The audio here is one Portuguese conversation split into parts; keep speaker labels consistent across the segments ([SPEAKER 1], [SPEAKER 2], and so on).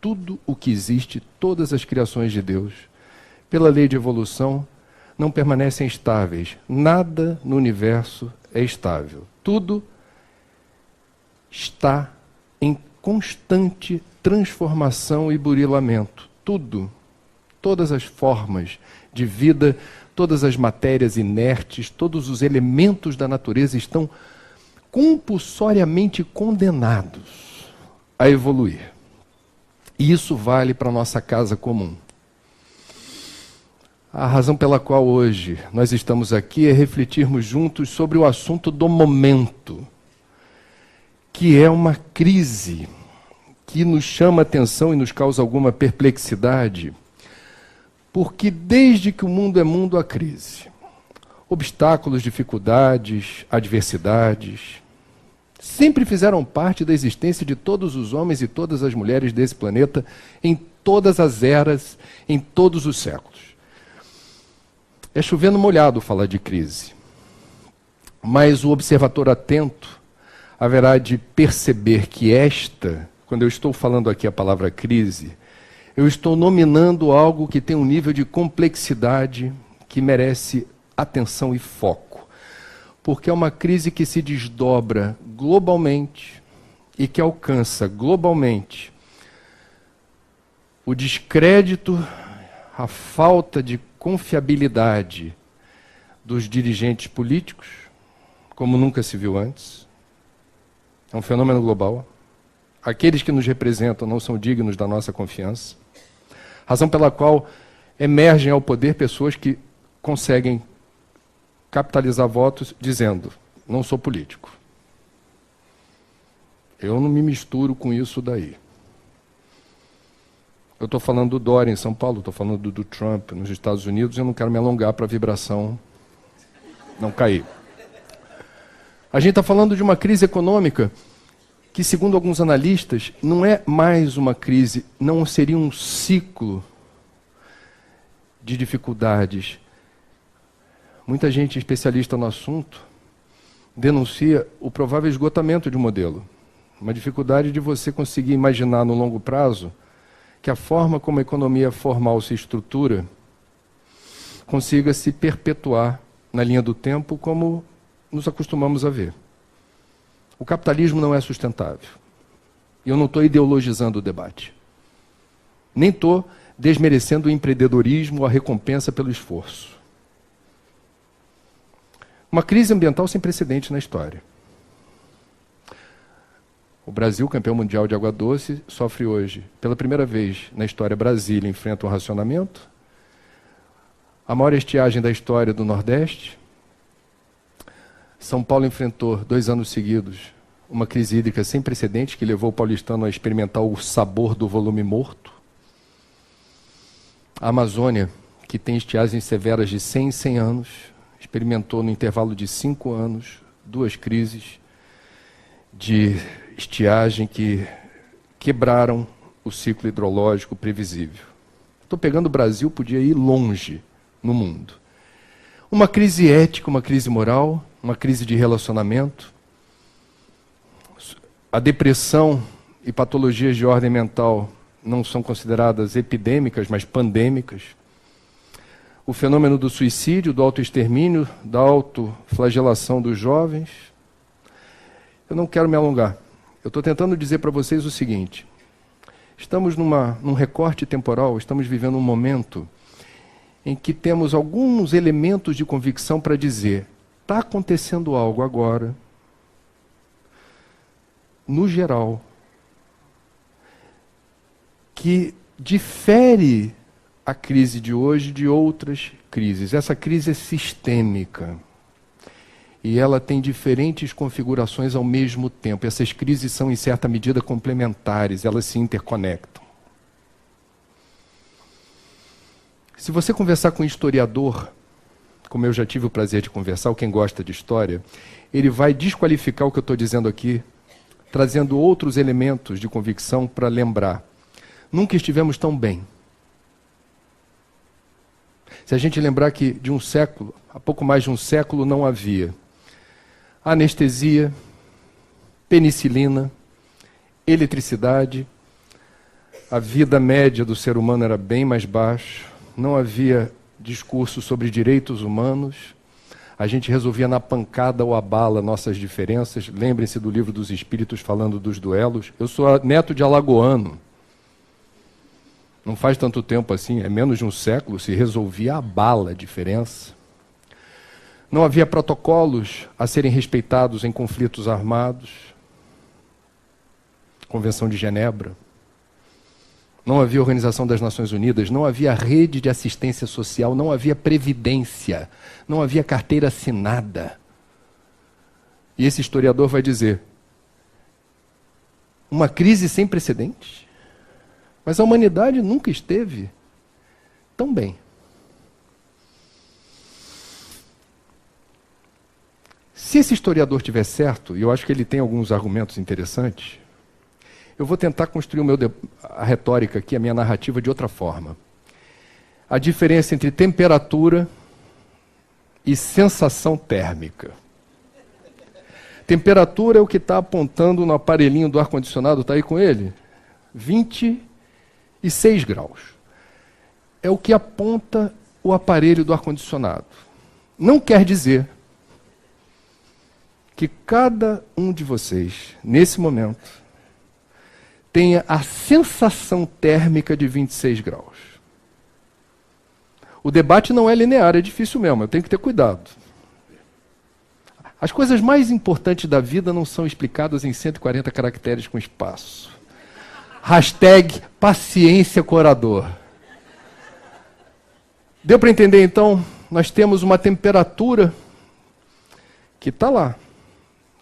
[SPEAKER 1] tudo o que existe, todas as criações de Deus, pela lei de evolução, não permanecem estáveis. Nada no universo é estável. Tudo está em constante transformação e burilamento. Tudo, todas as formas de vida, todas as matérias inertes, todos os elementos da natureza estão compulsoriamente condenados a evoluir. E isso vale para a nossa casa comum. A razão pela qual hoje nós estamos aqui é refletirmos juntos sobre o assunto do momento, que é uma crise que nos chama a atenção e nos causa alguma perplexidade, porque desde que o mundo é mundo há crise. Obstáculos, dificuldades, adversidades, sempre fizeram parte da existência de todos os homens e todas as mulheres desse planeta, em todas as eras, em todos os séculos. É chovendo molhado falar de crise, mas o observador atento haverá de perceber que quando eu estou falando aqui a palavra crise, eu estou nominando algo que tem um nível de complexidade que merece atenção e foco, porque é uma crise que se desdobra globalmente e que alcança globalmente o descrédito, a falta de confiabilidade dos dirigentes políticos, como nunca se viu antes. É um fenômeno global. Aqueles que nos representam não são dignos da nossa confiança. Razão pela qual emergem ao poder pessoas que conseguem capitalizar votos dizendo: não sou político. Eu não me misturo com isso daí. Eu estou falando do Dória em São Paulo, estou falando do Trump nos Estados Unidos, e eu não quero me alongar para a vibração não cair. A gente está falando de uma crise econômica que, segundo alguns analistas, não é mais uma crise, não seria um ciclo de dificuldades. Muita gente especialista no assunto denuncia o provável esgotamento de um modelo. Uma dificuldade de você conseguir imaginar no longo prazo que a forma como a economia formal se estrutura consiga se perpetuar na linha do tempo como nos acostumamos a ver. O capitalismo não é sustentável. E eu não estou ideologizando o debate. Nem estou desmerecendo o empreendedorismo ou a recompensa pelo esforço. Uma crise ambiental sem precedente na história. O Brasil, campeão mundial de água doce, sofre hoje, pela primeira vez na história, Brasília enfrenta um racionamento. A maior estiagem da história do Nordeste. São Paulo enfrentou 2 anos seguidos uma crise hídrica sem precedentes que levou o paulistano a experimentar o sabor do volume morto. A Amazônia, que tem estiagens severas de 100 em 100 anos, experimentou no intervalo de 5 anos 2 crises de estiagem que quebraram o ciclo hidrológico previsível. Estou pegando o Brasil, podia ir longe no mundo. Uma crise ética, uma crise moral, uma crise de relacionamento. A depressão e patologias de ordem mental não são consideradas epidêmicas, mas pandêmicas. O fenômeno do suicídio, do autoextermínio, da autoflagelação dos jovens. Eu não quero me alongar. Eu estou tentando dizer para vocês o seguinte: estamos num recorte temporal, estamos vivendo um momento em que temos alguns elementos de convicção para dizer: está acontecendo algo agora, no geral, que difere a crise de hoje de outras crises. Essa crise é sistêmica. E ela tem diferentes configurações ao mesmo tempo. Essas crises são, em certa medida, complementares, elas se interconectam. Se você conversar com um historiador, como eu já tive o prazer de conversar, ou quem gosta de história, ele vai desqualificar o que eu estou dizendo aqui, trazendo outros elementos de convicção para lembrar. Nunca estivemos tão bem. Se a gente lembrar que de um século, há pouco mais de um século, não havia anestesia, penicilina, eletricidade, A vida média do ser humano era bem mais baixa, não havia discurso sobre direitos humanos, a gente resolvia na pancada ou a bala nossas diferenças. Lembrem-se do Livro dos Espíritos falando dos duelos. Eu sou neto de alagoano. Não faz tanto tempo assim, é menos de um século, se resolvia a bala a diferença. Não havia protocolos a serem respeitados em conflitos armados. Convenção de Genebra. Não havia Organização das Nações Unidas, não havia rede de assistência social, não havia previdência, não havia carteira assinada. E esse historiador vai dizer, uma crise sem precedentes, mas a humanidade nunca esteve tão bem. Se esse historiador tiver certo, e eu acho que ele tem alguns argumentos interessantes, eu vou tentar construir a retórica aqui, a minha narrativa, de outra forma. A diferença entre temperatura e sensação térmica. Temperatura é o que está apontando no aparelhinho do ar-condicionado, está aí com ele? 26 graus. É o que aponta o aparelho do ar-condicionado. Não quer dizer que cada um de vocês, nesse momento, tenha a sensação térmica de 26 graus. O debate não é linear, é difícil mesmo, eu tenho que ter cuidado. As coisas mais importantes da vida não são explicadas em 140 caracteres com espaço. Hashtag paciência com o orador. Deu para entender então? Nós temos uma temperatura que está lá,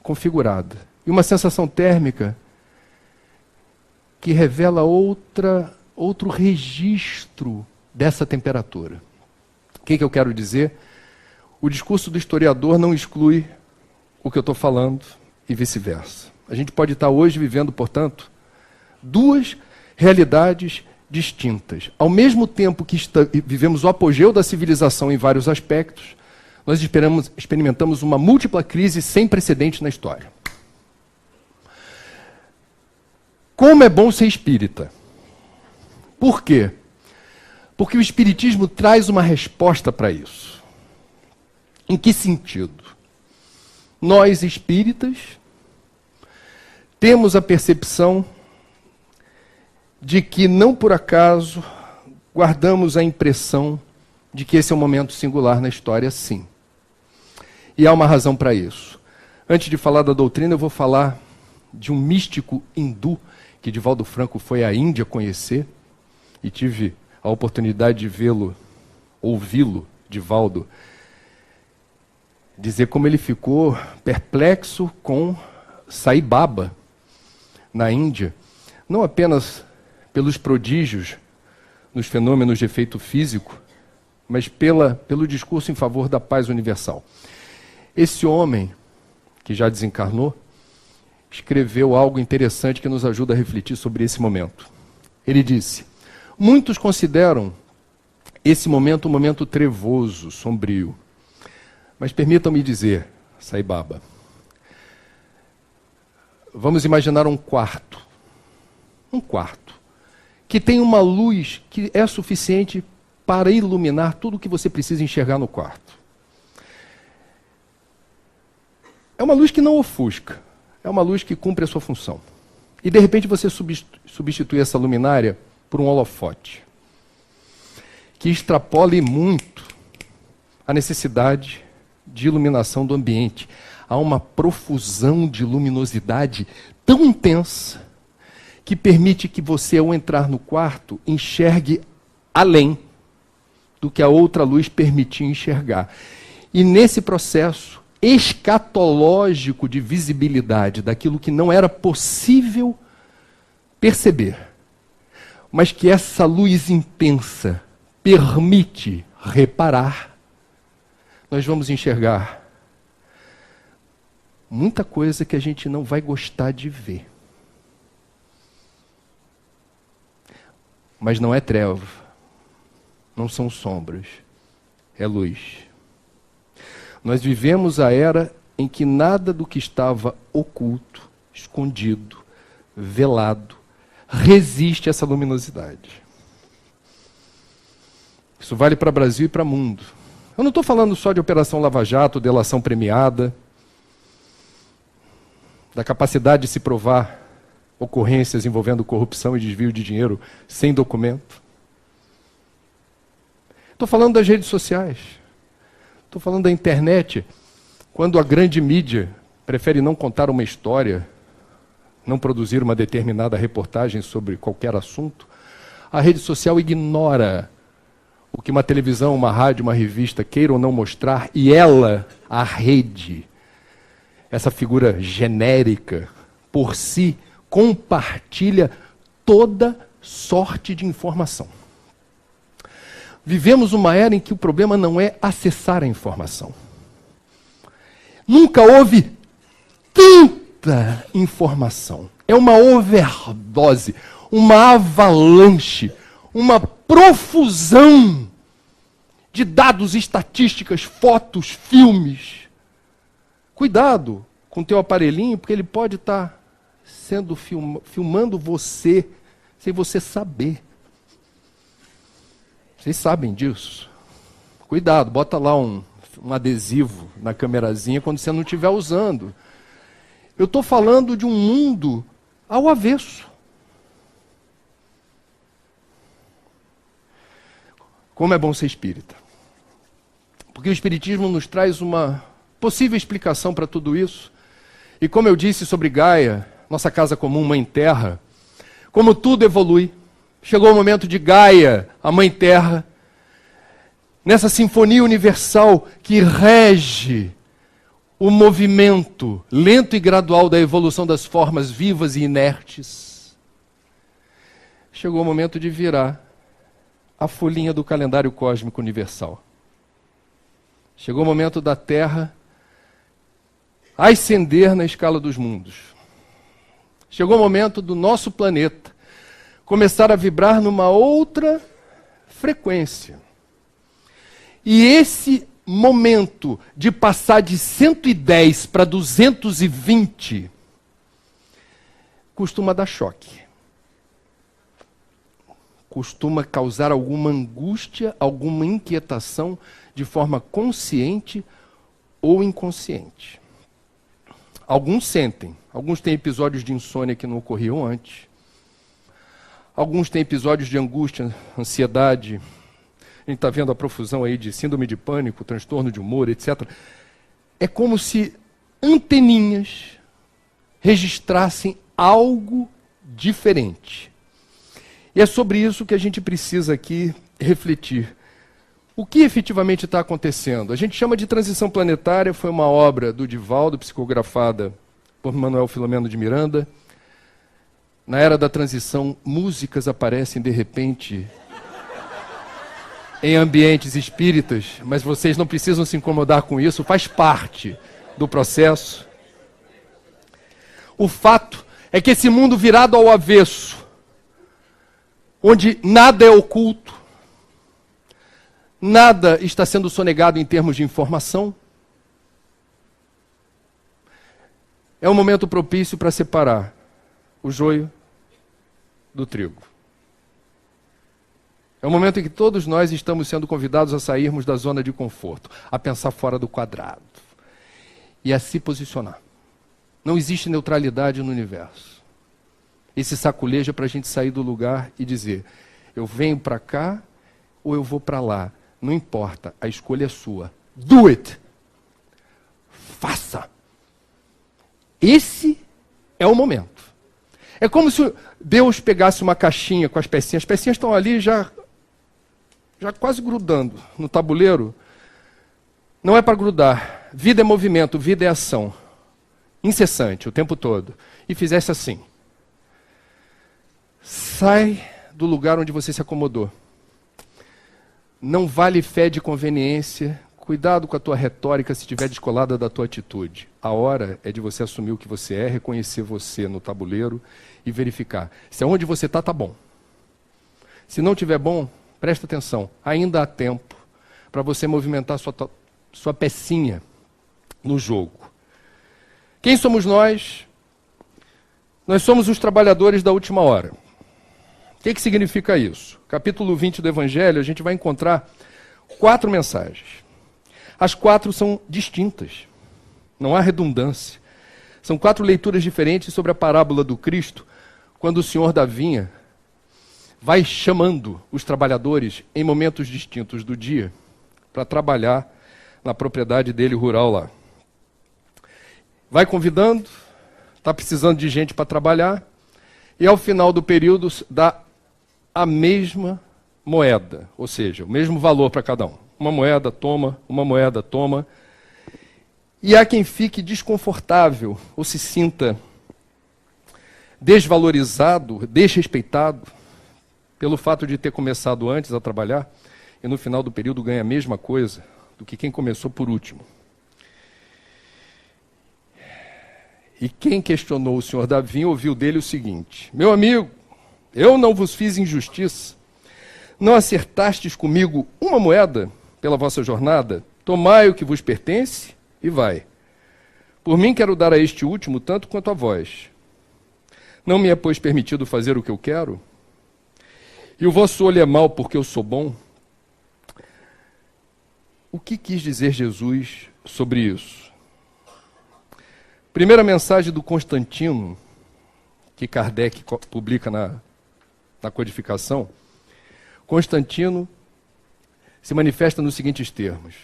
[SPEAKER 1] configurada, e uma sensação térmica que revela outro registro dessa temperatura. O que eu quero dizer? O discurso do historiador não exclui o que eu estou falando e vice-versa. A gente pode estar hoje vivendo, portanto, duas realidades distintas. Ao mesmo tempo que vivemos o apogeu da civilização em vários aspectos, nós experimentamos uma múltipla crise sem precedente na história. Como é bom ser espírita. Por quê? Porque o espiritismo traz uma resposta para isso. Em que sentido? Nós, espíritas, temos a percepção de que, não por acaso, guardamos a impressão de que esse é um momento singular na história, sim. E há uma razão para isso. Antes de falar da doutrina, eu vou falar de um místico hindu que Divaldo Franco foi à Índia conhecer, e tive a oportunidade de vê-lo, ouvi-lo, Divaldo, dizer como ele ficou perplexo com Sai Baba, na Índia, não apenas pelos prodígios nos fenômenos de efeito físico, mas pelo discurso em favor da paz universal. Esse homem, que já desencarnou, escreveu algo interessante que nos ajuda a refletir sobre esse momento. Ele disse, muitos consideram esse momento um momento trevoso, sombrio. Mas permitam-me dizer, Sai Baba, vamos imaginar um quarto, que tem uma luz que é suficiente para iluminar tudo o que você precisa enxergar no quarto. É uma luz que não ofusca, é uma luz que cumpre a sua função. E de repente você substitui essa luminária por um holofote, que extrapola muito a necessidade de iluminação do ambiente. Há uma profusão de luminosidade tão intensa que permite que você, ao entrar no quarto, enxergue além do que a outra luz permitia enxergar. E nesse processo escatológico de visibilidade daquilo que não era possível perceber, mas que essa luz intensa permite reparar, nós vamos enxergar muita coisa que a gente não vai gostar de ver. Mas não é treva, não são sombras, é luz. Nós vivemos a era em que nada do que estava oculto, escondido, velado, resiste a essa luminosidade. Isso vale para o Brasil e para o mundo. Eu não estou falando só de Operação Lava Jato, delação premiada, da capacidade de se provar ocorrências envolvendo corrupção e desvio de dinheiro sem documento. Estou falando das redes sociais. Estou falando da internet, quando a grande mídia prefere não contar uma história, não produzir uma determinada reportagem sobre qualquer assunto, a rede social ignora o que uma televisão, uma rádio, uma revista queiram ou não mostrar, e ela, a rede, essa figura genérica, por si, compartilha toda sorte de informação. Vivemos uma era em que o problema não é acessar a informação. Nunca houve tanta informação. É uma overdose, uma avalanche, uma profusão de dados, estatísticas, fotos, filmes. Cuidado com o teu aparelhinho, porque ele pode estar sendo filmando você sem você saber. Vocês sabem disso. Cuidado, bota lá um adesivo na câmerazinha quando você não estiver usando. Eu estou falando de um mundo ao avesso. Como é bom ser espírita. Porque o espiritismo nos traz uma possível explicação para tudo isso. E como eu disse sobre Gaia, nossa casa comum, Mãe Terra, como tudo evolui. Chegou o momento de Gaia, a Mãe Terra, nessa sinfonia universal que rege o movimento lento e gradual da evolução das formas vivas e inertes. Chegou o momento de virar a folhinha do calendário cósmico universal. Chegou o momento da Terra ascender na escala dos mundos. Chegou o momento do nosso planeta começar a vibrar numa outra frequência. E esse momento de passar de 110 para 220 costuma dar choque. Costuma causar alguma angústia, alguma inquietação de forma consciente ou inconsciente. Alguns sentem, alguns têm episódios de insônia que não ocorriam antes. Alguns têm episódios de angústia, ansiedade. A gente está vendo a profusão aí de síndrome de pânico, transtorno de humor, etc. É como se anteninhas registrassem algo diferente. E é sobre isso que a gente precisa aqui refletir. O que efetivamente está acontecendo? A gente chama de transição planetária, foi uma obra do Divaldo, psicografada por Manuel Filomeno de Miranda. Na era da transição, músicas aparecem de repente em ambientes espíritas, mas vocês não precisam se incomodar com isso, faz parte do processo. O fato é que esse mundo virado ao avesso, onde nada é oculto, nada está sendo sonegado em termos de informação, é um momento propício para separar o joio do trigo. É um momento em que todos nós estamos sendo convidados a sairmos da zona de conforto, a pensar fora do quadrado e a se posicionar. Não existe neutralidade no universo. Esse saculejo é para a gente sair do lugar e dizer, eu venho para cá ou eu vou para lá. Não importa, a escolha é sua. Do it! Faça! Esse é o momento. É como se Deus pegasse uma caixinha com as pecinhas. As pecinhas estão ali já quase grudando no tabuleiro. Não é para grudar. Vida é movimento, vida é ação. Incessante, o tempo todo. E fizesse assim. Sai do lugar onde você se acomodou. Não vale fé de conveniência. Cuidado com a tua retórica se estiver descolada da tua atitude. A hora é de você assumir o que você é, reconhecer você no tabuleiro e verificar. Se aonde você está, tá bom. Se não estiver bom, presta atenção. Ainda há tempo para você movimentar sua pecinha no jogo. Quem somos nós? Nós somos os trabalhadores da última hora. que significa isso? Capítulo 20 do Evangelho, a gente vai encontrar 4 mensagens. As 4 são distintas, não há redundância. São 4 leituras diferentes sobre a parábola do Cristo, quando o Senhor da vinha vai chamando os trabalhadores em momentos distintos do dia para trabalhar na propriedade dele rural lá. Vai convidando, está precisando de gente para trabalhar, e ao final do período dá a mesma moeda, ou seja, o mesmo valor para cada um. Uma moeda toma, uma moeda toma. E há quem fique desconfortável ou se sinta desvalorizado, desrespeitado, pelo fato de ter começado antes a trabalhar e no final do período ganha a mesma coisa do que quem começou por último. E quem questionou o senhor da vinha ouviu dele o seguinte: meu amigo, eu não vos fiz injustiça. Não acertastes comigo uma moeda pela vossa jornada? Tomai o que vos pertence e vai. Por mim quero dar a este último tanto quanto a vós. Não me é, pois, permitido fazer o que eu quero? E o vosso olho é mau porque eu sou bom? O que quis dizer Jesus sobre isso? Primeira mensagem do Constantino, que Kardec publica na codificação. Constantino se manifesta nos seguintes termos: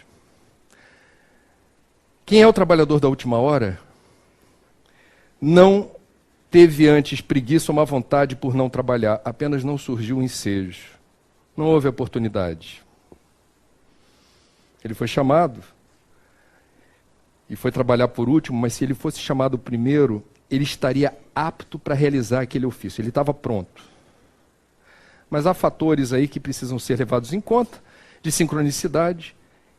[SPEAKER 1] quem é o trabalhador da última hora não teve antes preguiça ou má vontade por não trabalhar, apenas não surgiu o ensejo, não houve oportunidade. Ele foi chamado e foi trabalhar por último, mas se ele fosse chamado primeiro, ele estaria apto para realizar aquele ofício, ele estava pronto. Mas há fatores aí que precisam ser levados em conta, de sincronicidade.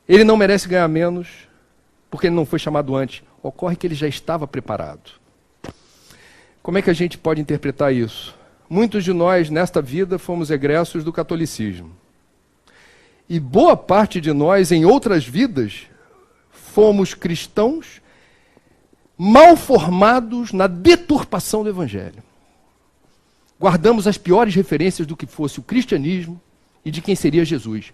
[SPEAKER 1] Ele não merece ganhar menos, porque ele não foi chamado antes. Ocorre que ele já estava preparado. Como é que a gente pode interpretar isso? Muitos de nós, nesta vida, fomos egressos do catolicismo. E boa parte de nós, em outras vidas, fomos cristãos mal formados na deturpação do Evangelho. Guardamos as piores referências do que fosse o cristianismo e de quem seria Jesus.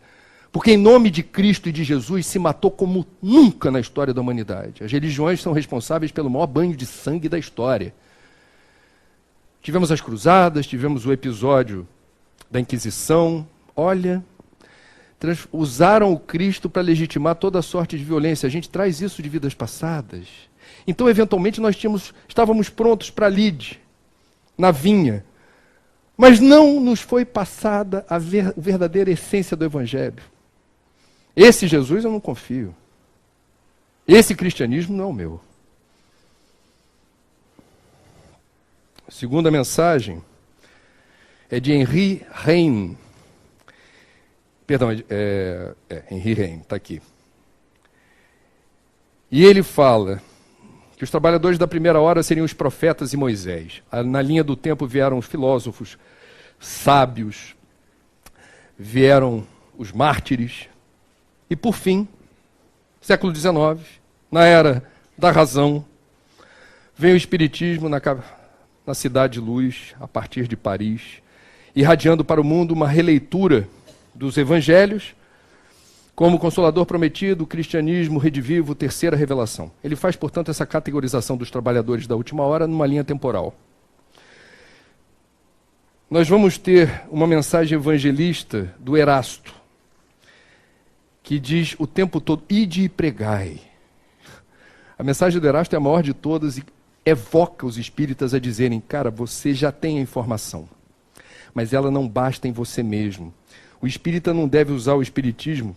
[SPEAKER 1] Porque em nome de Cristo e de Jesus se matou como nunca na história da humanidade. As religiões são responsáveis pelo maior banho de sangue da história. Tivemos as cruzadas, tivemos o episódio da Inquisição. Olha, usaram o Cristo para legitimar toda sorte de violência. A gente traz isso de vidas passadas. Então, eventualmente, nós estávamos prontos para a lide, na vinha. Mas não nos foi passada a verdadeira essência do Evangelho. Esse Jesus eu não confio. Esse cristianismo não é o meu. A segunda mensagem é de Henri Reine. Perdão, Henri Reine, está aqui. E ele fala que os trabalhadores da primeira hora seriam os profetas e Moisés. Na linha do tempo vieram os filósofos, sábios, vieram os mártires. E por fim, século XIX, na era da razão, vem o Espiritismo na Cidade de Luz, a partir de Paris, irradiando para o mundo uma releitura dos Evangelhos, como Consolador Prometido, Cristianismo, Redivivo, Terceira Revelação. Ele faz, portanto, essa categorização dos trabalhadores da última hora numa linha temporal. Nós vamos ter uma mensagem evangelista do Erasto, que diz o tempo todo, ide e pregai. A mensagem do Erasto é a maior de todas e evoca os espíritas a dizerem, cara, você já tem a informação, mas ela não basta em você mesmo. O espírita não deve usar o espiritismo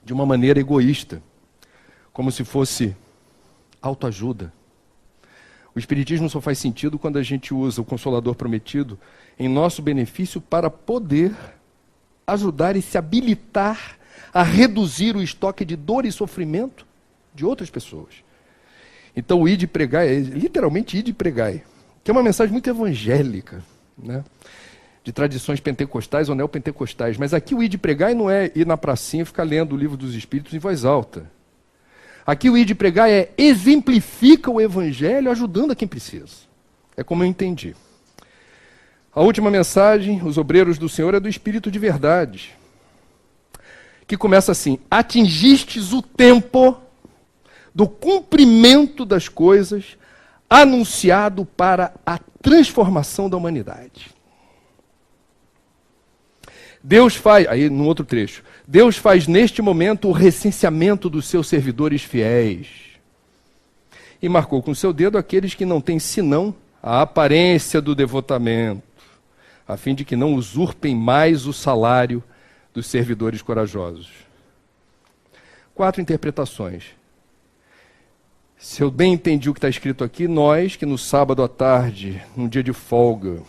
[SPEAKER 1] de uma maneira egoísta, como se fosse autoajuda. O espiritismo só faz sentido quando a gente usa o Consolador Prometido em nosso benefício para poder ajudar e se habilitar a reduzir o estoque de dor e sofrimento de outras pessoas. Então o ide pregai é literalmente ide pregai, que é uma mensagem muito evangélica, né? De tradições pentecostais ou neopentecostais. Mas aqui o ide pregai não é ir na pracinha e ficar lendo o livro dos Espíritos em voz alta. Aqui o ide pregai é exemplifica o evangelho ajudando a quem precisa. É como eu entendi. A última mensagem, os obreiros do Senhor, é do Espírito de verdade, que começa assim: atingistes o tempo do cumprimento das coisas anunciado para a transformação da humanidade. Deus faz, aí no outro trecho, Deus faz neste momento o recenseamento dos seus servidores fiéis e marcou com seu dedo aqueles que não têm senão a aparência do devotamento, a fim de que não usurpem mais o salário dos servidores corajosos. 4 interpretações. Se eu bem entendi o que está escrito aqui, nós que no sábado à tarde, num dia de folga,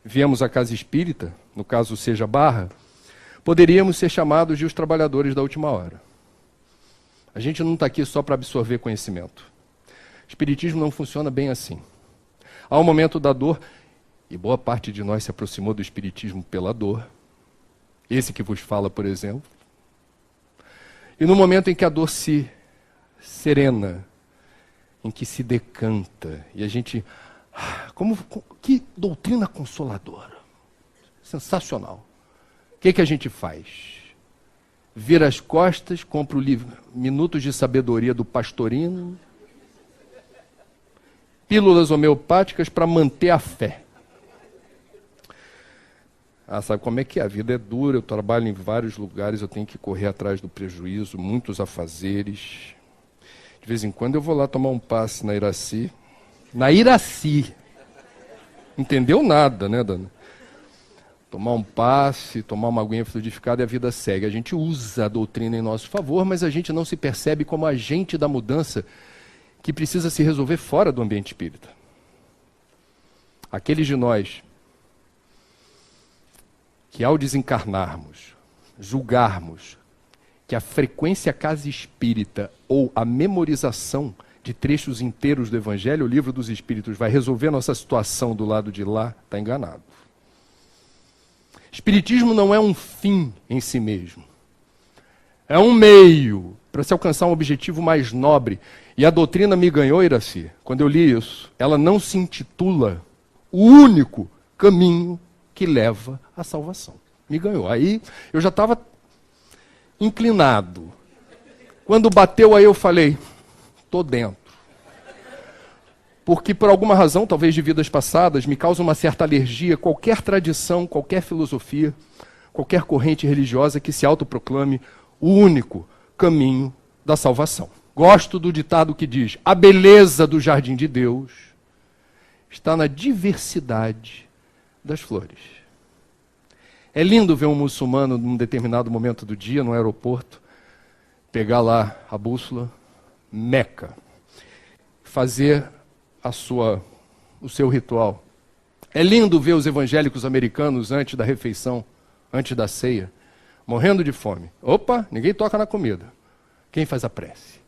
[SPEAKER 1] viemos à casa espírita, no caso seja Barra, poderíamos ser chamados de os trabalhadores da última hora. A gente não está aqui só para absorver conhecimento. O espiritismo não funciona bem assim. Há um momento da dor, e boa parte de nós se aproximou do espiritismo pela dor. Esse que vos fala, por exemplo. E no momento em que a dor se serena, em que se decanta, e a gente... que doutrina consoladora. Sensacional. O que a gente faz? Vira as costas, compra o livro Minutos de Sabedoria do Pastorino, pílulas homeopáticas para manter a fé. Sabe como é que é? A vida é dura, eu trabalho em vários lugares, eu tenho que correr atrás do prejuízo, muitos afazeres. De vez em quando eu vou lá tomar um passe na Iraci. Na Iraci. Entendeu nada, né, Dana? Tomar um passe, tomar uma aguinha fluidificada e a vida segue. A gente usa a doutrina em nosso favor, mas a gente não se percebe como agente da mudança que precisa se resolver fora do ambiente espírita. Aqueles de nós que ao desencarnarmos, julgarmos que a frequência casa espírita ou a memorização de trechos inteiros do Evangelho, o Livro dos Espíritos, vai resolver nossa situação do lado de lá, está enganado. Espiritismo não é um fim em si mesmo. É um meio para se alcançar um objetivo mais nobre. E a doutrina me ganhou, Iraci. Quando eu li isso, ela não se intitula o único caminho que leva à salvação. Me ganhou. Aí eu já estava inclinado. Quando bateu aí eu falei, estou dentro. Porque por alguma razão, talvez de vidas passadas, me causa uma certa alergia qualquer tradição, qualquer filosofia, qualquer corrente religiosa que se autoproclame o único caminho da salvação. Gosto do ditado que diz, a beleza do jardim de Deus está na diversidade das flores. É lindo ver um muçulmano num determinado momento do dia, no aeroporto, pegar lá a bússola, Meca, fazer o seu ritual. É lindo ver os evangélicos americanos antes da refeição, antes da ceia, morrendo de fome. Opa, ninguém toca na comida. Quem faz a prece?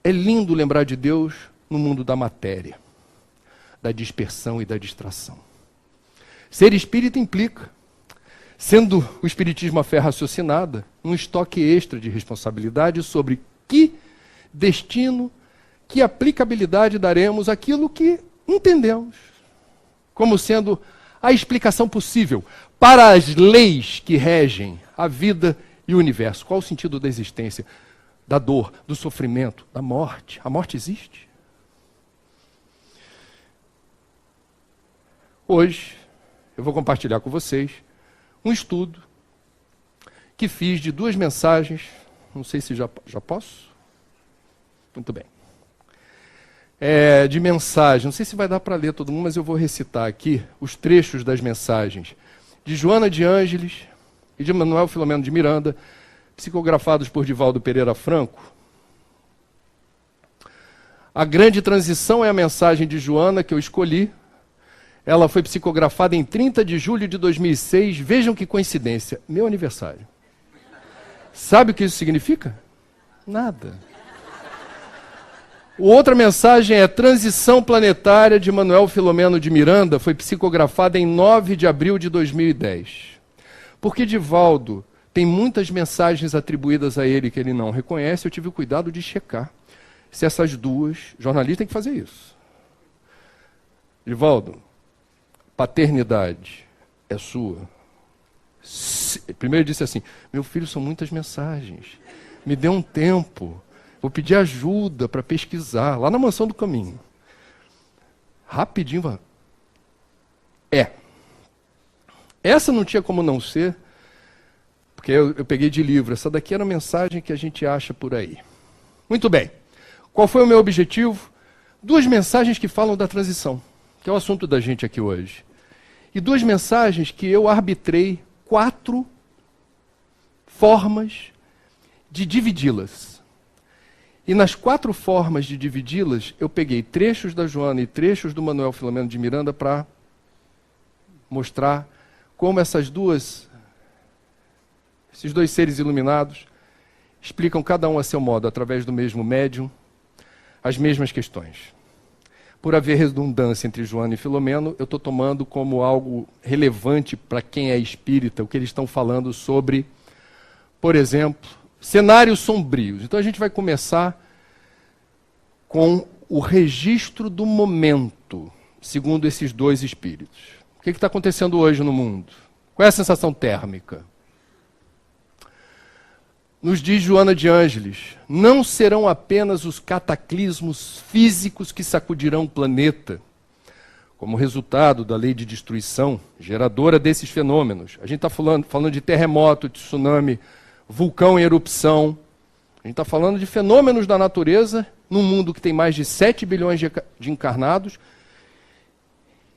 [SPEAKER 1] É lindo lembrar de Deus no mundo da matéria, da dispersão e da distração. Ser espírita implica, sendo o espiritismo a fé raciocinada, um estoque extra de responsabilidade sobre que destino, que aplicabilidade daremos àquilo que entendemos como sendo a explicação possível para as leis que regem a vida e o universo. Qual o sentido da existência, da dor, do sofrimento, da morte? A morte existe? Hoje, eu vou compartilhar com vocês um estudo que fiz de 2 mensagens. Não sei se já posso? Muito bem. De mensagem, não sei se vai dar para ler todo mundo, mas eu vou recitar aqui os trechos das mensagens de Joana de Ângeles e de Manuel Filomeno de Miranda, psicografados por Divaldo Pereira Franco. A grande transição é a mensagem de Joana que eu escolhi. Ela foi psicografada em 30 de julho de 2006. Vejam que coincidência, meu aniversário. Sabe o que isso significa? Nada. Outra mensagem é Transição Planetária, de Manuel Filomeno de Miranda, foi psicografada em 9 de abril de 2010. Porque Divaldo tem muitas mensagens atribuídas a ele que ele não reconhece, eu tive o cuidado de checar se essas duas, jornalista tem que fazer isso. Divaldo, paternidade é sua. Primeiro disse assim, meu filho, são muitas mensagens, me dê um tempo, vou pedir ajuda para pesquisar, lá na Mansão do Caminho. Rapidinho, essa não tinha como não ser, porque eu peguei de livro, essa daqui era a mensagem que a gente acha por aí. Muito bem, qual foi o meu objetivo? 2 mensagens que falam da transição, que é o assunto da gente aqui hoje. E 2 mensagens que eu arbitrei 4 formas de dividi-las. E nas 4 formas de dividi-las, eu peguei trechos da Joana e trechos do Manuel Filomeno de Miranda para mostrar como esses 2 seres iluminados explicam cada um a seu modo, através do mesmo médium, as mesmas questões. Por haver redundância entre Joana e Filomeno, eu estou tomando como algo relevante para quem é espírita, o que eles estão falando sobre, por exemplo, cenários sombrios. Então a gente vai começar com o registro do momento, segundo esses 2 espíritos. O que está acontecendo hoje no mundo? Qual é a sensação térmica? Nos diz Joana de Ângeles, não serão apenas os cataclismos físicos que sacudirão o planeta, como resultado da lei de destruição, geradora desses fenômenos. A gente está falando de terremoto, de tsunami, vulcão em erupção. A gente está falando de fenômenos da natureza num mundo que tem mais de 7 bilhões de encarnados.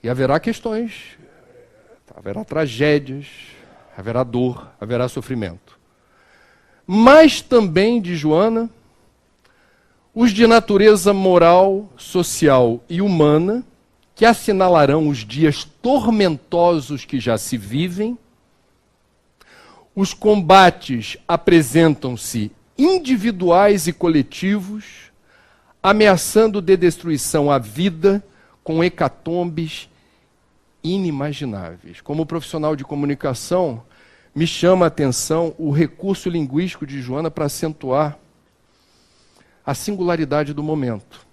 [SPEAKER 1] E haverá questões, haverá tragédias, haverá dor, haverá sofrimento. Mas também, de Joana, os de natureza moral, social e humana, que assinalarão os dias tormentosos que já se vivem. Os combates apresentam-se individuais e coletivos, ameaçando de destruição a vida com hecatombes inimagináveis. Como profissional de comunicação, me chama a atenção o recurso linguístico de Joana para acentuar a singularidade do momento.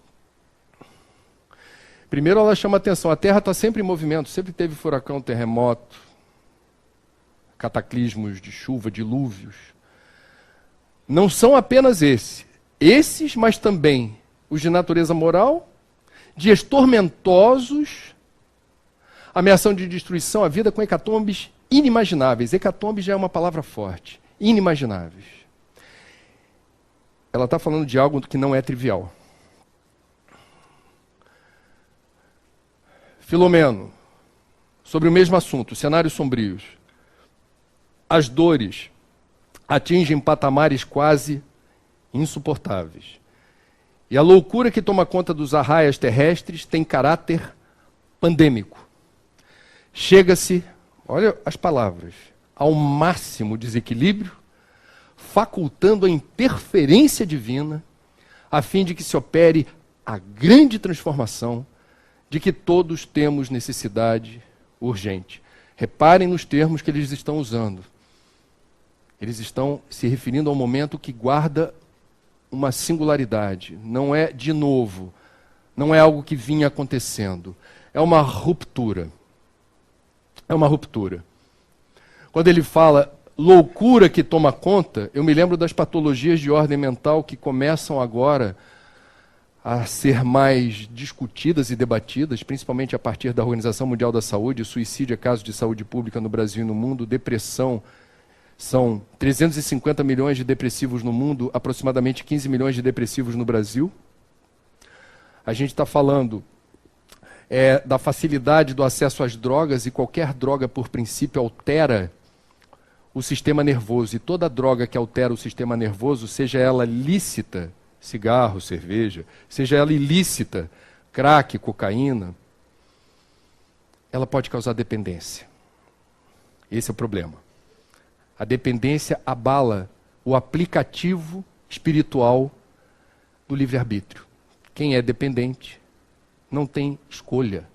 [SPEAKER 1] Primeiro ela chama a atenção, a Terra está sempre em movimento, sempre teve furacão, terremoto, cataclismos de chuva, dilúvios. Não são apenas esses, mas também os de natureza moral, dias tormentosos, ameação de destruição à vida com hecatombes inimagináveis. Hecatombe já é uma palavra forte. Inimagináveis. Ela está falando de algo que não é trivial. Filomeno, sobre o mesmo assunto, cenários sombrios. As dores atingem patamares quase insuportáveis. E a loucura que toma conta dos arraias terrestres tem caráter pandêmico. Chega-se, olha as palavras, ao máximo desequilíbrio, facultando a interferência divina, a fim de que se opere a grande transformação de que todos temos necessidade urgente. Reparem nos termos que eles estão usando. Eles estão se referindo a um momento que guarda uma singularidade. Não é de novo, não é algo que vinha acontecendo. É uma ruptura. É uma ruptura. Quando ele fala loucura que toma conta, eu me lembro das patologias de ordem mental que começam agora a ser mais discutidas e debatidas, principalmente a partir da Organização Mundial da Saúde. Suicídio é caso de saúde pública no Brasil e no mundo. Depressão, são 350 milhões de depressivos no mundo, aproximadamente 15 milhões de depressivos no Brasil. A gente está falando da facilidade do acesso às drogas, e qualquer droga, por princípio, altera o sistema nervoso. E toda droga que altera o sistema nervoso, seja ela lícita, cigarro, cerveja, seja ela ilícita, crack, cocaína, ela pode causar dependência. Esse é o problema. A dependência abala o aplicativo espiritual do livre-arbítrio. Quem é dependente não tem escolha,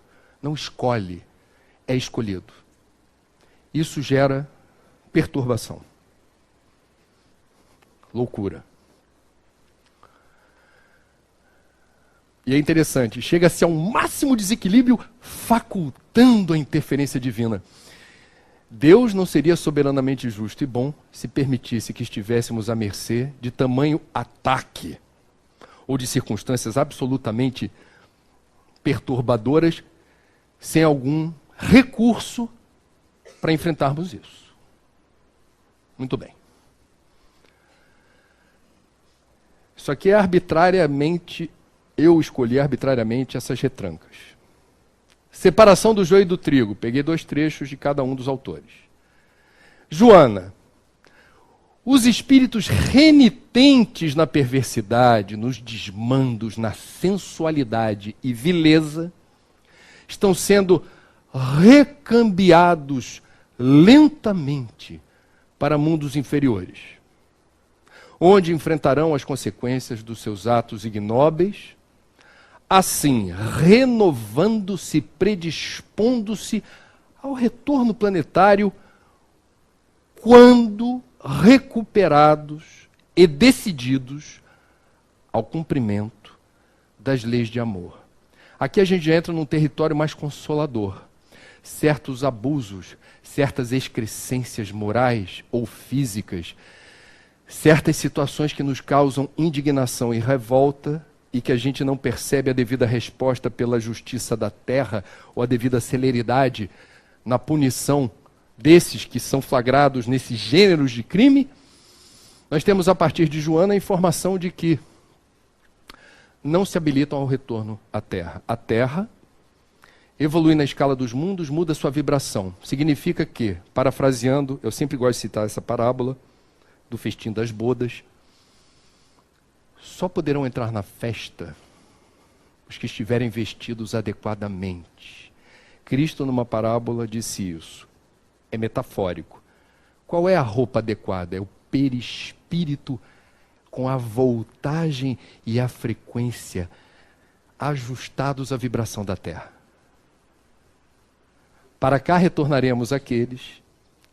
[SPEAKER 1] não escolhe, é escolhido. Isso gera perturbação, loucura. E é interessante, chega-se a um máximo desequilíbrio, facultando a interferência divina. Deus não seria soberanamente justo e bom se permitisse que estivéssemos à mercê de tamanho ataque ou de circunstâncias absolutamente perturbadoras, sem algum recurso para enfrentarmos isso. Muito bem. Isso aqui é arbitrariamente, eu escolhi arbitrariamente essas retrancas. Separação do joio e do trigo. Peguei 2 trechos de cada um dos autores. Joana. Os espíritos renitentes na perversidade, nos desmandos, na sensualidade e vileza, estão sendo recambiados lentamente para mundos inferiores, onde enfrentarão as consequências dos seus atos ignóbeis, assim, renovando-se, predispondo-se ao retorno planetário, quando recuperados e decididos ao cumprimento das leis de amor. Aqui a gente entra num território mais consolador. Certos abusos, certas excrescências morais ou físicas, certas situações que nos causam indignação e revolta e que a gente não percebe a devida resposta pela justiça da terra ou a devida celeridade na punição desses que são flagrados nesses gêneros de crime, nós temos a partir de Joana a informação de que não se habilitam ao retorno à Terra. A Terra evolui na escala dos mundos, muda sua vibração. Significa que, parafraseando, eu sempre gosto de citar essa parábola do festim das bodas, só poderão entrar na festa os que estiverem vestidos adequadamente. Cristo, numa parábola, disse isso. É metafórico. Qual é a roupa adequada? É o perispírito com a voltagem e a frequência ajustados à vibração da Terra. Para cá retornaremos aqueles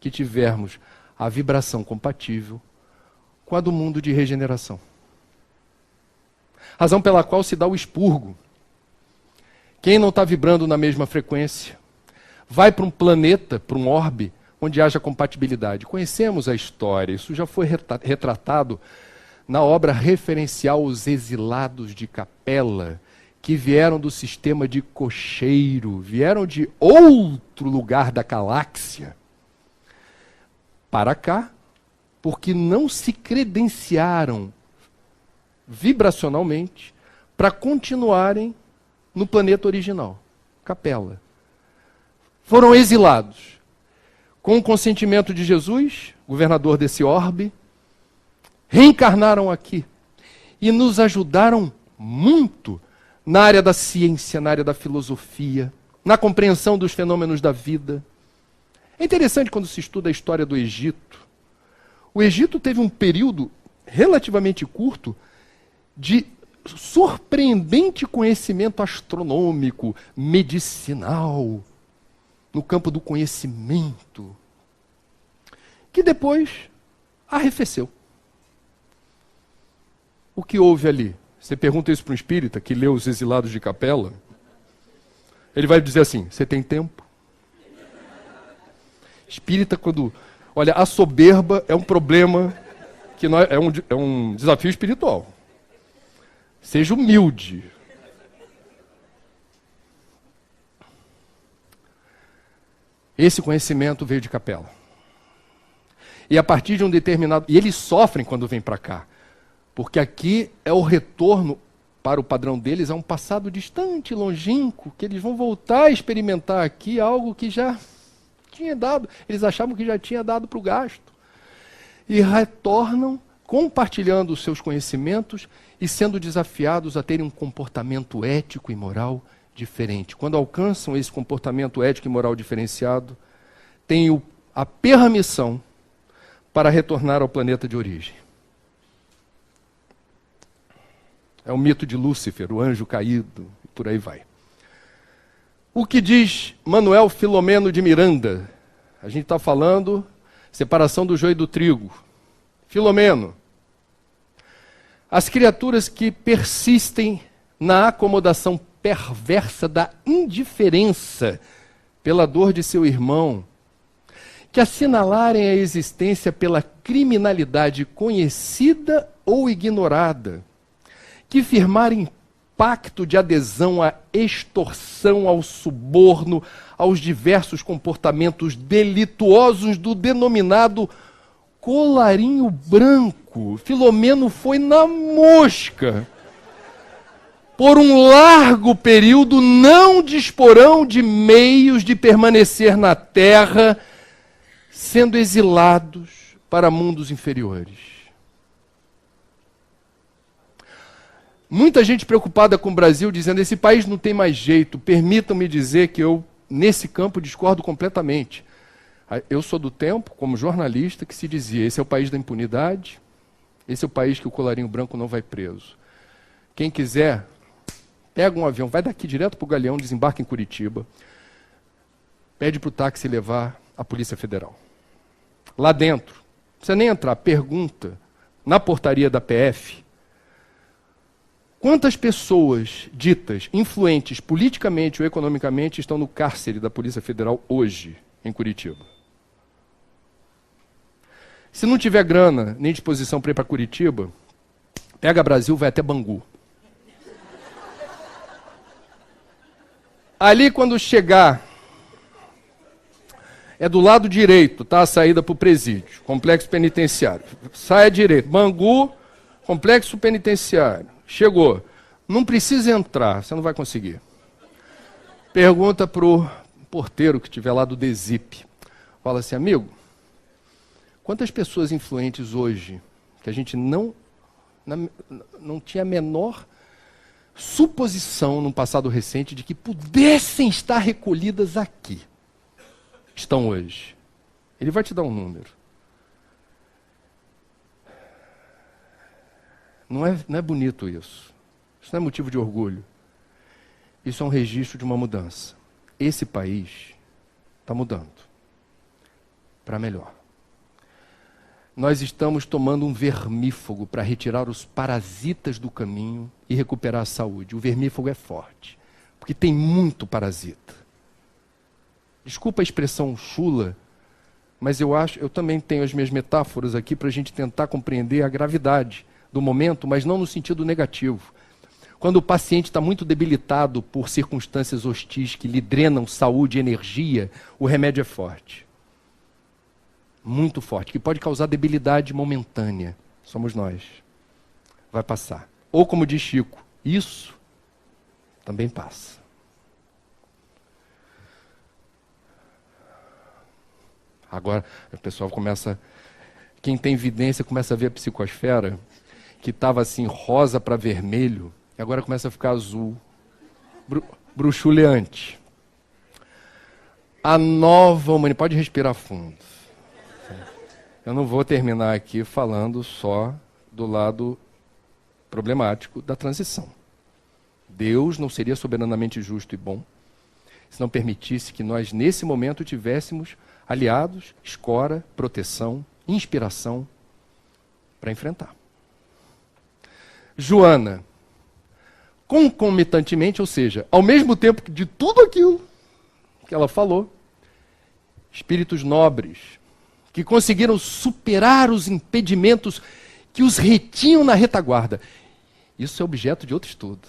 [SPEAKER 1] que tivermos a vibração compatível com a do mundo de regeneração. Razão pela qual se dá o expurgo. Quem não está vibrando na mesma frequência vai para um planeta, para um orbe, onde haja compatibilidade. Conhecemos a história, isso já foi retratado na obra referencial Os Exilados de Capela, que vieram do sistema de Cocheiro, vieram de outro lugar da galáxia para cá, porque não se credenciaram vibracionalmente para continuarem no planeta original, Capela. Foram exilados. Com o consentimento de Jesus, governador desse orbe, reencarnaram aqui e nos ajudaram muito na área da ciência, na área da filosofia, na compreensão dos fenômenos da vida. É interessante quando se estuda a história do Egito. O Egito teve um período relativamente curto de surpreendente conhecimento astronômico, medicinal, no campo do conhecimento, que depois arrefeceu. O que houve ali? Você pergunta isso para um espírita que leu Os Exilados de Capela, ele vai dizer assim, você tem tempo? Espírita, quando... Olha, a soberba é um problema, que é um desafio espiritual. Seja humilde. Esse conhecimento veio de Capela. E a partir de um determinado... E eles sofrem quando vêm para cá. Porque aqui é o retorno, para o padrão deles, a um passado distante, longínquo, que eles vão voltar a experimentar aqui algo que já tinha dado. Eles achavam que já tinha dado para o gasto. E retornam compartilhando os seus conhecimentos e sendo desafiados a terem um comportamento ético e moral diferente. Quando alcançam esse comportamento ético e moral diferenciado, têm a permissão para retornar ao planeta de origem. É o mito de Lúcifer, o anjo caído, e por aí vai. O que diz Manuel Filomeno de Miranda? A gente está falando separação do joio e do trigo. Filomeno, as criaturas que persistem na acomodação perversa da indiferença pela dor de seu irmão, que assinalarem a existência pela criminalidade conhecida ou ignorada, que firmarem pacto de adesão à extorsão, ao suborno, aos diversos comportamentos delituosos do denominado colarinho branco. Filomeno foi na mosca. Por um largo período não disporão de meios de permanecer na terra, sendo exilados para mundos inferiores. Muita gente preocupada com o Brasil, dizendo: esse país não tem mais jeito. Permitam-me dizer que eu, nesse campo, discordo completamente. Eu sou do tempo, como jornalista, que se dizia: esse é o país da impunidade, esse é o país que o colarinho branco não vai preso. Quem quiser, pega um avião, vai daqui direto para o Galeão, desembarca em Curitiba, pede para o táxi levar a Polícia Federal. Lá dentro, não precisa nem entrar, pergunta na portaria da PF quantas pessoas ditas influentes politicamente ou economicamente estão no cárcere da Polícia Federal hoje, em Curitiba. Se não tiver grana nem disposição para ir para Curitiba, pega Brasil, vai até Bangu. Ali, quando chegar, é do lado direito, tá? A saída para o presídio, complexo penitenciário. Sai à direita, Bangu, complexo penitenciário. Chegou. Não precisa entrar, você não vai conseguir. Pergunta para o porteiro que estiver lá do DESIP. Fala assim: amigo, quantas pessoas influentes hoje, que a gente não tinha a menor suposição num passado recente de que pudessem estar recolhidas aqui, estão hoje? Ele vai te dar um número. Não é bonito isso. Isso não é motivo de orgulho. Isso é um registro de uma mudança. Esse país está mudando para melhor. Nós estamos tomando um vermífugo para retirar os parasitas do caminho e recuperar a saúde. O vermífugo é forte, porque tem muito parasita. Desculpa a expressão chula, mas eu também tenho as minhas metáforas aqui para a gente tentar compreender a gravidade do momento, mas não no sentido negativo. Quando o paciente está muito debilitado por circunstâncias hostis que lhe drenam saúde e energia, o remédio é forte. Muito forte, que pode causar debilidade momentânea. Somos nós. Vai passar. Ou como diz Chico, isso também passa. Agora o pessoal começa, quem tem vidência começa a ver a psicosfera, que estava assim rosa para vermelho, e agora começa a ficar azul. Bruxuleante. A nova humanidade. Pode respirar fundo. Eu não vou terminar aqui falando só do lado problemático da transição. Deus não seria soberanamente justo e bom se não permitisse que nós, nesse momento, tivéssemos aliados, escora, proteção, inspiração para enfrentar. Joana, concomitantemente, ou seja, ao mesmo tempo de tudo aquilo que ela falou, espíritos nobres, que conseguiram superar os impedimentos que os retinham na retaguarda. Isso é objeto de outro estudo.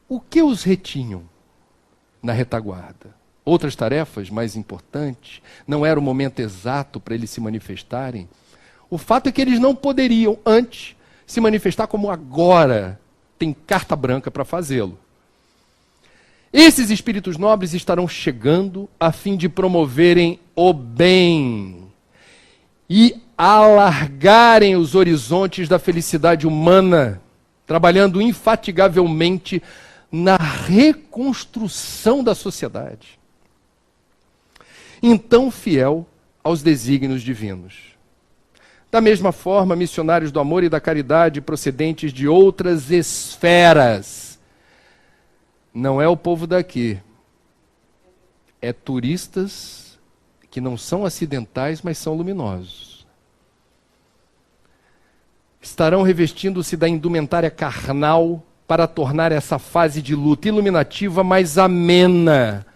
[SPEAKER 1] O que os retinham na retaguarda? Outras tarefas mais importantes? Não era o momento exato para eles se manifestarem? O fato é que eles não poderiam antes se manifestar como agora tem carta branca para fazê-lo. Esses espíritos nobres estarão chegando a fim de promoverem o bem e alargarem os horizontes da felicidade humana, trabalhando infatigavelmente na reconstrução da sociedade. Então, fiel aos desígnios divinos. Da mesma forma, missionários do amor e da caridade procedentes de outras esferas. Não é o povo daqui. É turistas que não são acidentais, mas são luminosos. Estarão revestindo-se da indumentária carnal para tornar essa fase de luta iluminativa mais amena,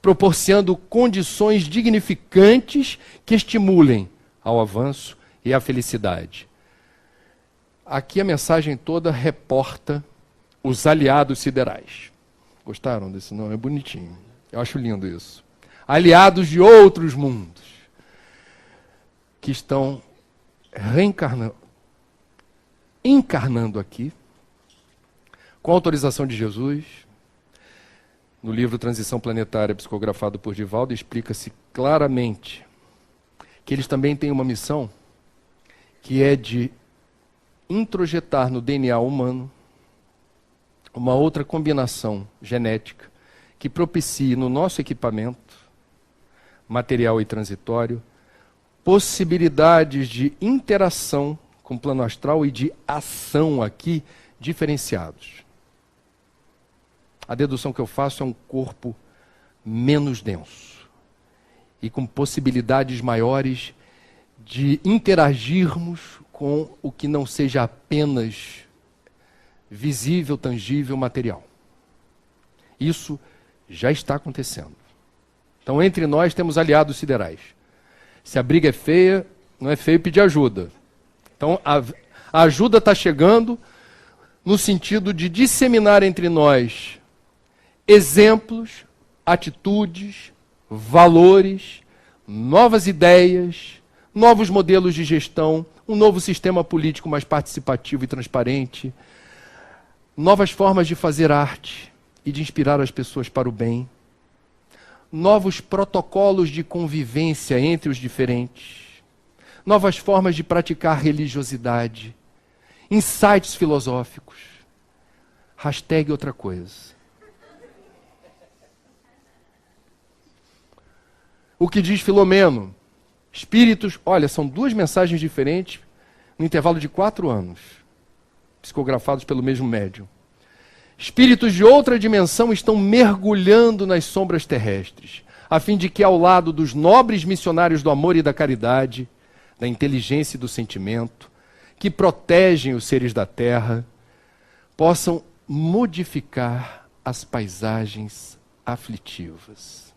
[SPEAKER 1] proporcionando condições dignificantes que estimulem ao avanço e à felicidade. Aqui a mensagem toda reporta os aliados siderais. Gostaram desse nome? É bonitinho. Eu acho lindo isso. Aliados de outros mundos que estão encarnando aqui, com a autorização de Jesus. No livro Transição Planetária, psicografado por Divaldo, explica-se claramente que eles também têm uma missão que é de introjetar no DNA humano uma outra combinação genética que propicie no nosso equipamento, material e transitório, possibilidades de interação com o plano astral e de ação aqui diferenciados. A dedução que eu faço é um corpo menos denso e com possibilidades maiores de interagirmos com o que não seja apenas visível, tangível, material. Isso já está acontecendo. Então, entre nós temos aliados siderais. Se a briga é feia, não é feio pedir ajuda. Então, a ajuda está chegando no sentido de disseminar entre nós exemplos, atitudes, valores, novas ideias, novos modelos de gestão, um novo sistema político mais participativo e transparente, novas formas de fazer arte e de inspirar as pessoas para o bem, novos protocolos de convivência entre os diferentes, novas formas de praticar religiosidade, insights filosóficos. Hashtag outra coisa. O que diz Filomeno? Espíritos, olha, são duas mensagens diferentes no intervalo de 4 anos, psicografados pelo mesmo médium. Espíritos de outra dimensão estão mergulhando nas sombras terrestres, a fim de que, ao lado dos nobres missionários do amor e da caridade, da inteligência e do sentimento, que protegem os seres da Terra, possam modificar as paisagens aflitivas,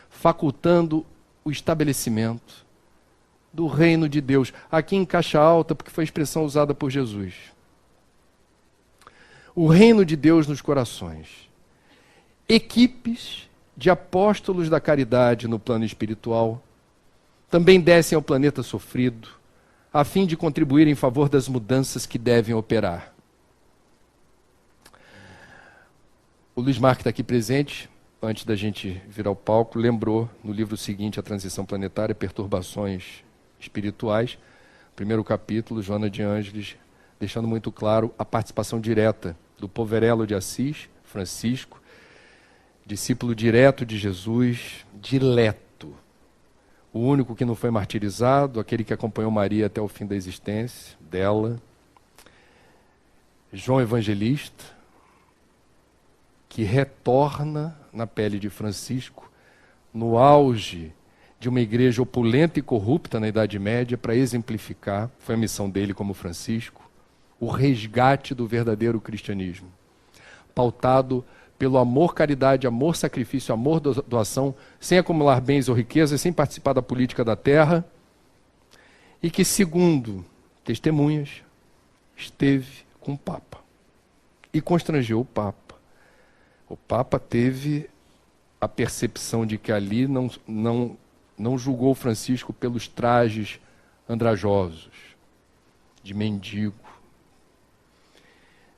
[SPEAKER 1] facultando o estabelecimento do reino de Deus, aqui em caixa alta, porque foi a expressão usada por Jesus. O reino de Deus nos corações. Equipes de apóstolos da caridade no plano espiritual também descem ao planeta sofrido, a fim de contribuir em favor das mudanças que devem operar. O Luiz Marque está aqui presente, antes da gente vir ao palco, lembrou no livro seguinte, A Transição Planetária, Perturbações Espirituais, primeiro capítulo, Joana de Ângeles, deixando muito claro a participação direta do Poverello de Assis, Francisco, discípulo direto de Jesus, dileto, o único que não foi martirizado, aquele que acompanhou Maria até o fim da existência dela, João Evangelista, que retorna na pele de Francisco, no auge de uma igreja opulenta e corrupta na Idade Média, para exemplificar, foi a missão dele como Francisco, o resgate do verdadeiro cristianismo, pautado pelo amor, caridade, amor, sacrifício, amor, doação, sem acumular bens ou riquezas, sem participar da política da terra, e que, segundo testemunhas, esteve com o Papa e constrangeu o Papa. O Papa teve a percepção de que ali não julgou Francisco pelos trajes andrajosos, de mendigo.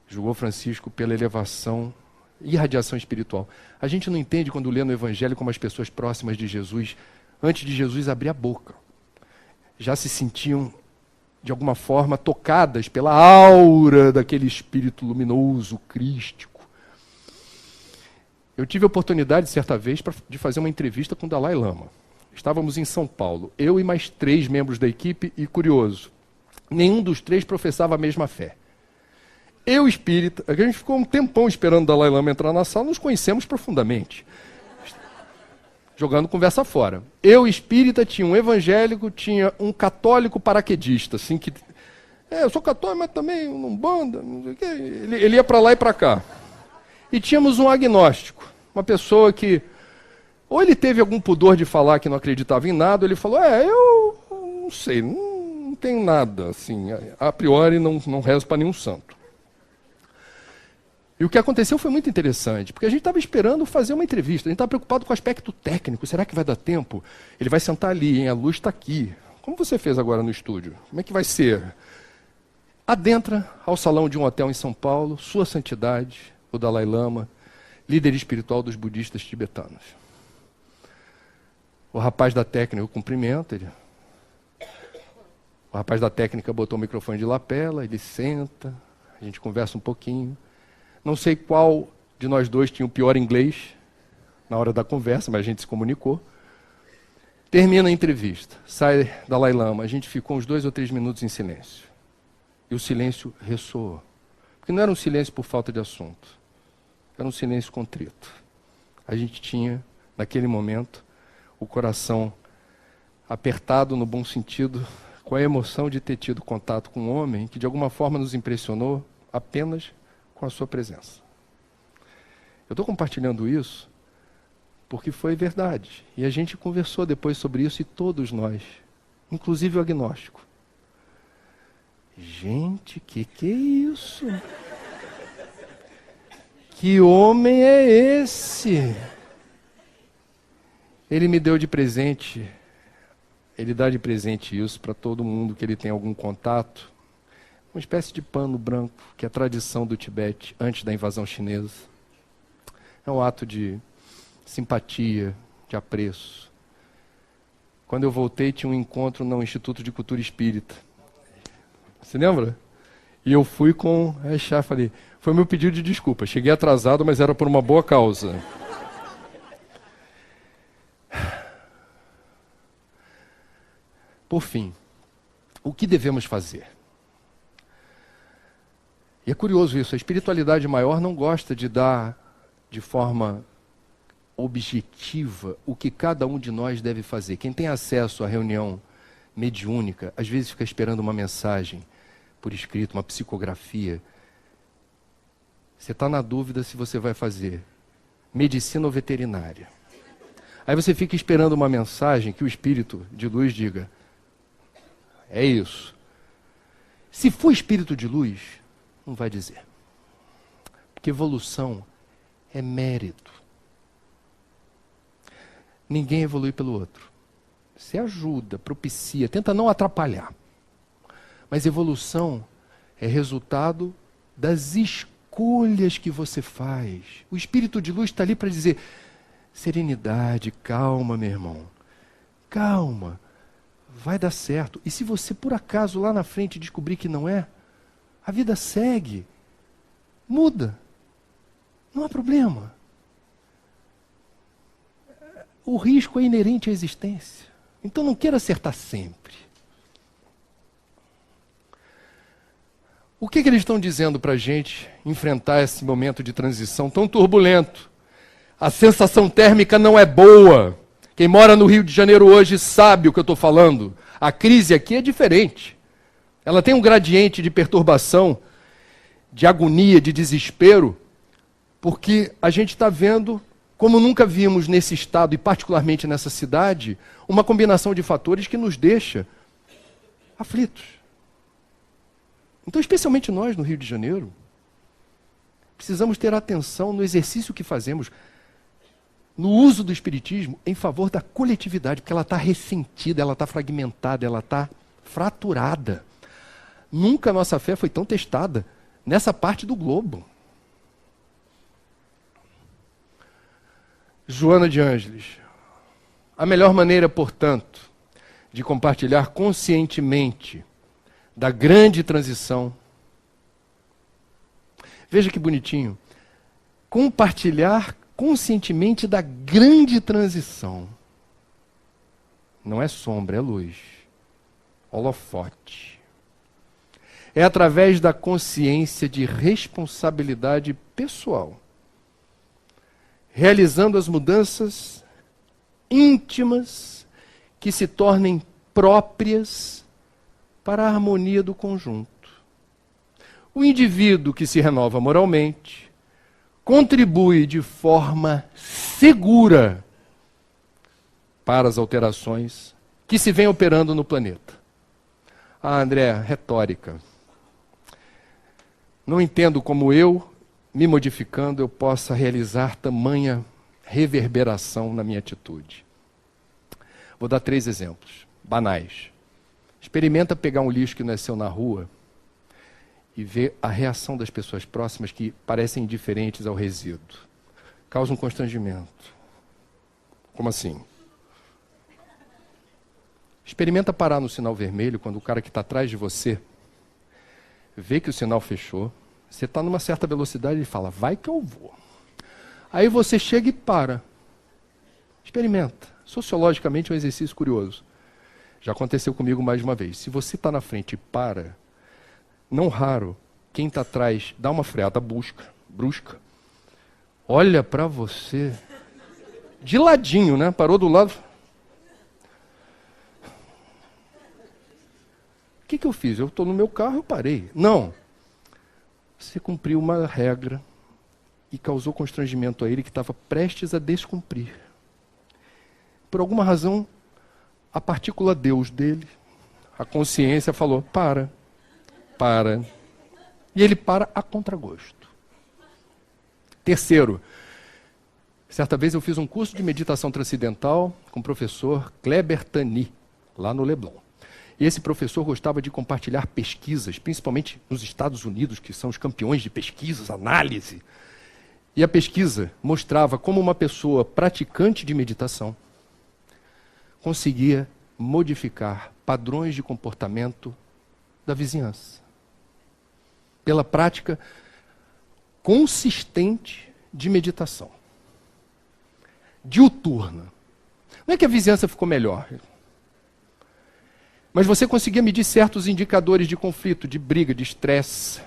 [SPEAKER 1] Julgou Francisco pela elevação e irradiação espiritual. A gente não entende quando lê no Evangelho como as pessoas próximas de Jesus, antes de Jesus abrir a boca, já se sentiam, de alguma forma, tocadas pela aura daquele espírito luminoso, crístico. Eu tive a oportunidade, certa vez, de fazer uma entrevista com o Dalai Lama. Estávamos em São Paulo, eu e mais 3 membros da equipe, e curioso, nenhum dos 3 professava a mesma fé. Eu, espírita, a gente ficou um tempão esperando o Dalai Lama entrar na sala, nos conhecemos profundamente, jogando conversa fora. Eu, espírita, tinha um evangélico, tinha um católico paraquedista, assim, que Eu sou católico, mas também não banda, não sei o quê. Ele ia para lá e para cá. E tínhamos um agnóstico, uma pessoa que, ou ele teve algum pudor de falar que não acreditava em nada, ou ele falou, eu não sei, não tenho nada, assim, a priori não rezo para nenhum santo. E o que aconteceu foi muito interessante, porque a gente estava esperando fazer uma entrevista, a gente estava preocupado com o aspecto técnico, será que vai dar tempo? Ele vai sentar ali, hein? A luz está aqui. Como você fez agora no estúdio? Como é que vai ser? Adentra ao salão de um hotel em São Paulo, Sua Santidade, o Dalai Lama, líder espiritual dos budistas tibetanos. O rapaz da técnica o cumprimenta, o rapaz da técnica botou o microfone de lapela, ele senta, a gente conversa um pouquinho. Não sei qual de nós dois tinha o pior inglês na hora da conversa, mas a gente se comunicou. Termina a entrevista, sai Dalai Lama, a gente ficou uns 2 ou 3 minutos em silêncio. E o silêncio ressoou. Porque não era um silêncio por falta de assunto, era um silêncio contrito. A gente tinha, naquele momento, o coração apertado no bom sentido, com a emoção de ter tido contato com um homem que de alguma forma nos impressionou apenas com a sua presença. Eu estou compartilhando isso porque foi verdade. E a gente conversou depois sobre isso e todos nós, inclusive o agnóstico. Gente, que é isso? Que homem é esse? Ele me deu de presente, ele dá de presente isso para todo mundo que ele tem algum contato. Uma espécie de pano branco, que é a tradição do Tibete, antes da invasão chinesa. É um ato de simpatia, de apreço. Quando eu voltei, tinha um encontro no Instituto de Cultura Espírita. Você lembra? E eu fui com a chá, falei, foi meu pedido de desculpa. Cheguei atrasado, mas era por uma boa causa. Por fim, o que devemos fazer? E é curioso isso, a espiritualidade maior não gosta de dar de forma objetiva o que cada um de nós deve fazer. Quem tem acesso à reunião mediúnica, às vezes fica esperando uma mensagem por escrito, uma psicografia. Você está na dúvida se você vai fazer medicina ou veterinária. Aí você fica esperando uma mensagem que o espírito de luz diga, é isso. Se for espírito de luz, não vai dizer. Porque evolução é mérito. Ninguém evolui pelo outro. Você ajuda, propicia, tenta não atrapalhar. Mas evolução é resultado das escolhas que você faz. O espírito de luz está ali para dizer, serenidade, calma, meu irmão. Calma, vai dar certo. E se você, por acaso, lá na frente descobrir que não é, a vida segue, muda. Não há problema. O risco é inerente à existência. Então não queira acertar sempre. O que eles estão dizendo para a gente enfrentar esse momento de transição tão turbulento? A sensação térmica não é boa. Quem mora no Rio de Janeiro hoje sabe o que eu estou falando. A crise aqui é diferente. Ela tem um gradiente de perturbação, de agonia, de desespero, porque a gente está vendo, como nunca vimos nesse estado e particularmente nessa cidade, uma combinação de fatores que nos deixa aflitos. Então, especialmente nós no Rio de Janeiro, precisamos ter atenção no exercício que fazemos, no uso do espiritismo em favor da coletividade, porque ela está ressentida, ela está fragmentada, ela está fraturada. Nunca a nossa fé foi tão testada nessa parte do globo. Joana de Ângeles. A melhor maneira, portanto, de compartilhar conscientemente da grande transição. Veja que bonitinho. Compartilhar conscientemente da grande transição. Não é sombra, é luz. Holofote. É através da consciência de responsabilidade pessoal, realizando as mudanças íntimas que se tornem próprias para a harmonia do conjunto. O indivíduo que se renova moralmente contribui de forma segura para as alterações que se vêm operando no planeta. Ah, André, retórica. Não entendo como eu, me modificando, eu possa realizar tamanha reverberação na minha atitude. Vou dar 3 exemplos, banais. Experimenta pegar um lixo que nasceu na rua e ver a reação das pessoas próximas que parecem indiferentes ao resíduo. Causa um constrangimento. Como assim? Experimenta parar no sinal vermelho quando o cara que está atrás de você vê que o sinal fechou, você está numa certa velocidade e fala, vai que eu vou. Aí você chega e para. Experimenta. Sociologicamente é um exercício curioso. Já aconteceu comigo mais de uma vez. Se você está na frente e para, não raro, quem está atrás dá uma freada brusca, olha para você, de ladinho, né? Parou do lado. O que eu fiz? Eu estou no meu carro, eu parei. Não. Você cumpriu uma regra e causou constrangimento a ele que estava prestes a descumprir. Por alguma razão, a partícula Deus dele, a consciência falou, para. E ele para a contragosto. Terceiro, certa vez eu fiz um curso de meditação transcendental com o professor Kleber Tani, lá no Leblon. E esse professor gostava de compartilhar pesquisas, principalmente nos Estados Unidos, que são os campeões de pesquisas, análise. E a pesquisa mostrava como uma pessoa praticante de meditação conseguia modificar padrões de comportamento da vizinhança. Pela prática consistente de meditação. Diuturna. Não é que a vizinhança ficou melhor, mas você conseguia medir certos indicadores de conflito, de briga, de estresse,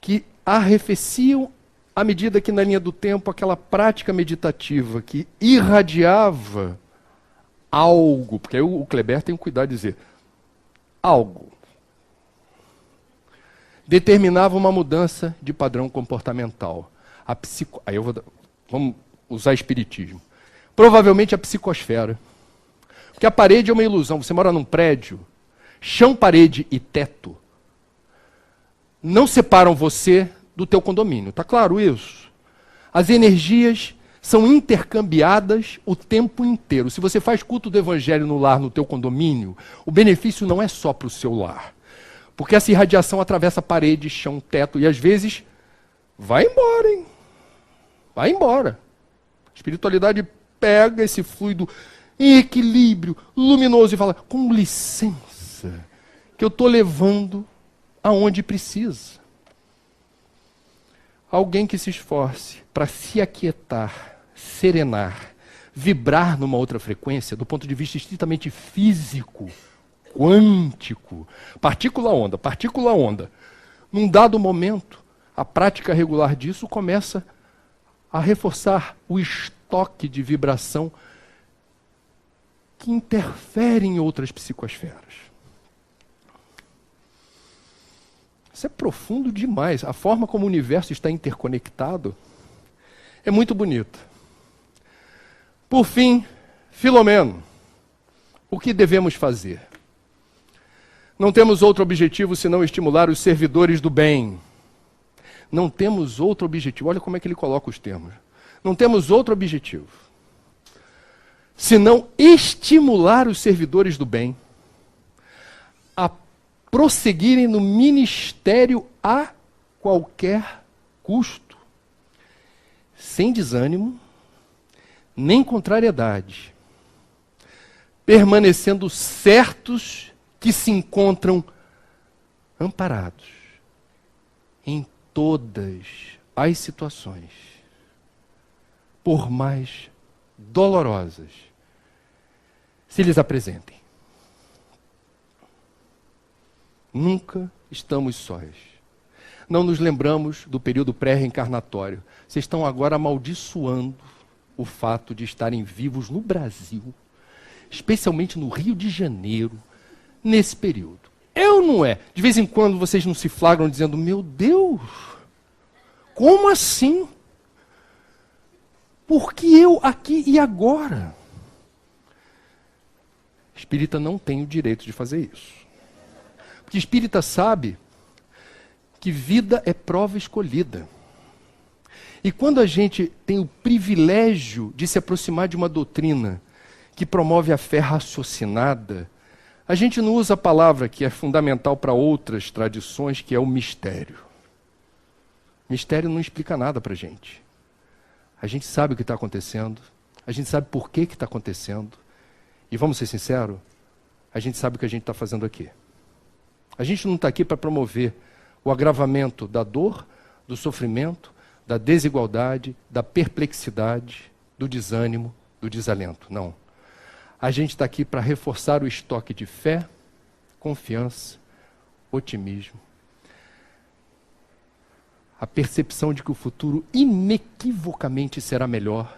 [SPEAKER 1] que arrefeciam à medida que, na linha do tempo, aquela prática meditativa que irradiava algo, porque aí o Kleber tem o cuidado de dizer, algo, determinava uma mudança de padrão comportamental. Aí vamos usar espiritismo. Provavelmente a psicosfera. Porque a parede é uma ilusão. Você mora num prédio, chão, parede e teto não separam você do teu condomínio. Está claro isso? As energias são intercambiadas o tempo inteiro. Se você faz culto do evangelho no lar, no teu condomínio, o benefício não é só para o seu lar. Porque essa irradiação atravessa parede, chão, teto e às vezes vai embora, hein? Vai embora. A espiritualidade pega esse fluido em equilíbrio, luminoso, e fala, com licença, que eu estou levando aonde precisa. Alguém que se esforce para se aquietar, serenar, vibrar numa outra frequência, do ponto de vista estritamente físico, quântico, partícula-onda. Num dado momento, a prática regular disso começa a reforçar o estoque de vibração que interfere em outras psicosferas. Isso é profundo demais. A forma como o universo está interconectado é muito bonita. Por fim, Filomeno, o que devemos fazer? Não temos outro objetivo senão estimular os servidores do bem. Não temos outro objetivo. Olha como é que ele coloca os termos. Não temos outro objetivo senão estimular os servidores do bem a prosseguirem no ministério a qualquer custo, sem desânimo, nem contrariedade, permanecendo certos que se encontram amparados em todas as situações, por mais dolorosas se lhes apresentem. Nunca estamos sós. Não nos lembramos do período pré-reencarnatório. Vocês estão agora amaldiçoando o fato de estarem vivos no Brasil, especialmente no Rio de Janeiro, nesse período. É ou não é? De vez em quando vocês não se flagram dizendo, meu Deus, como assim? Por que eu aqui e agora? Espírita não tem o direito de fazer isso. Porque espírita sabe que vida é prova escolhida. E quando a gente tem o privilégio de se aproximar de uma doutrina que promove a fé raciocinada, a gente não usa a palavra que é fundamental para outras tradições, que é o mistério. Mistério não explica nada para a gente. A gente sabe o que está acontecendo, a gente sabe por que está acontecendo, e vamos ser sinceros, a gente sabe o que a gente está fazendo aqui. A gente não está aqui para promover o agravamento da dor, do sofrimento, da desigualdade, da perplexidade, do desânimo, do desalento. Não. A gente está aqui para reforçar o estoque de fé, confiança, otimismo, a percepção de que o futuro inequivocamente será melhor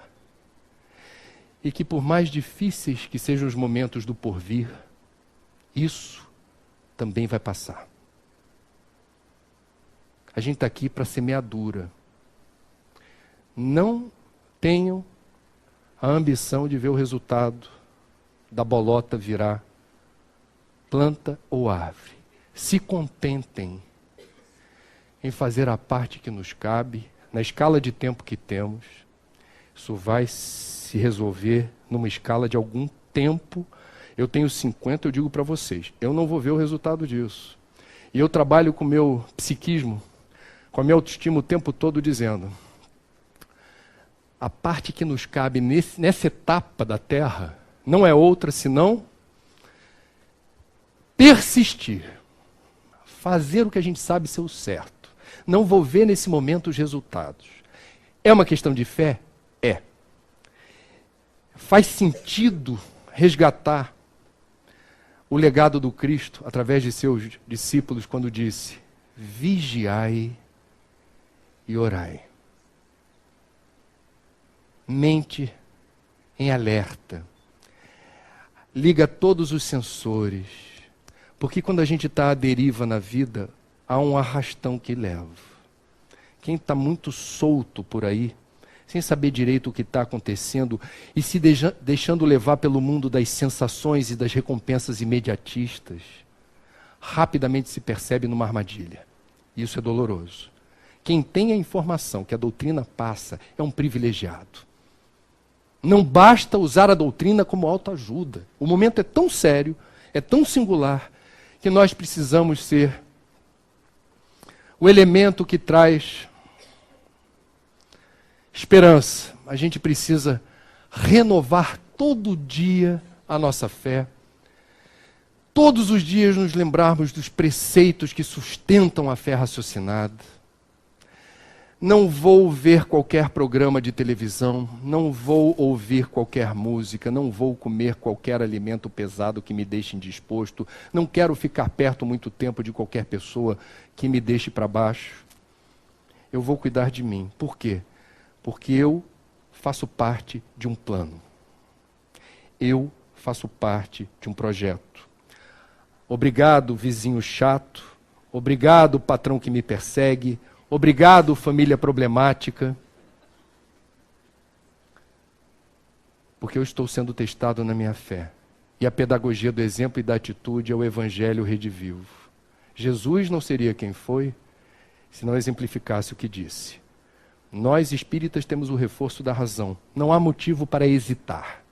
[SPEAKER 1] e que por mais difíceis que sejam os momentos do porvir, isso também vai passar. A gente está aqui para semeadura. Não tenham a ambição de ver o resultado da bolota virar planta ou árvore. Se contentem em fazer a parte que nos cabe, na escala de tempo que temos. Isso vai se resolver numa escala de algum tempo. Eu tenho 50, eu digo para vocês, eu não vou ver o resultado disso. E eu trabalho com o meu psiquismo, com a minha autoestima o tempo todo dizendo, a parte que nos cabe nessa etapa da Terra não é outra senão persistir, fazer o que a gente sabe ser o certo. Não vou ver nesse momento os resultados. É uma questão de fé? É. Faz sentido resgatar o legado do Cristo através de seus discípulos quando disse, vigiai e orai. Mente em alerta. Liga todos os sensores. Porque quando a gente está à deriva na vida, há um arrastão que leva. Quem está muito solto por aí, sem saber direito o que está acontecendo e se deixando levar pelo mundo das sensações e das recompensas imediatistas, rapidamente se percebe numa armadilha. Isso é doloroso. Quem tem a informação que a doutrina passa é um privilegiado. Não basta usar a doutrina como autoajuda. O momento é tão sério, é tão singular, que nós precisamos ser o elemento que traz esperança. A gente precisa renovar todo dia a nossa fé. Todos os dias nos lembrarmos dos preceitos que sustentam a fé raciocinada. Não vou ver qualquer programa de televisão, não vou ouvir qualquer música, não vou comer qualquer alimento pesado que me deixe indisposto, não quero ficar perto muito tempo de qualquer pessoa que me deixe para baixo. Eu vou cuidar de mim. Por quê? Porque eu faço parte de um plano. Eu faço parte de um projeto. Obrigado, vizinho chato. Obrigado, patrão que me persegue. Obrigado, família problemática. Porque eu estou sendo testado na minha fé. E a pedagogia do exemplo e da atitude é o Evangelho redivivo. Jesus não seria quem foi se não exemplificasse o que disse. Nós, espíritas, temos o reforço da razão. Não há motivo para hesitar.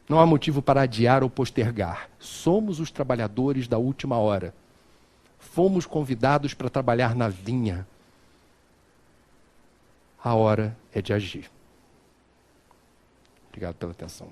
[SPEAKER 1] Não há motivo para adiar ou postergar. Somos os trabalhadores da última hora. Fomos convidados para trabalhar na vinha. A hora é de agir. Obrigado pela atenção.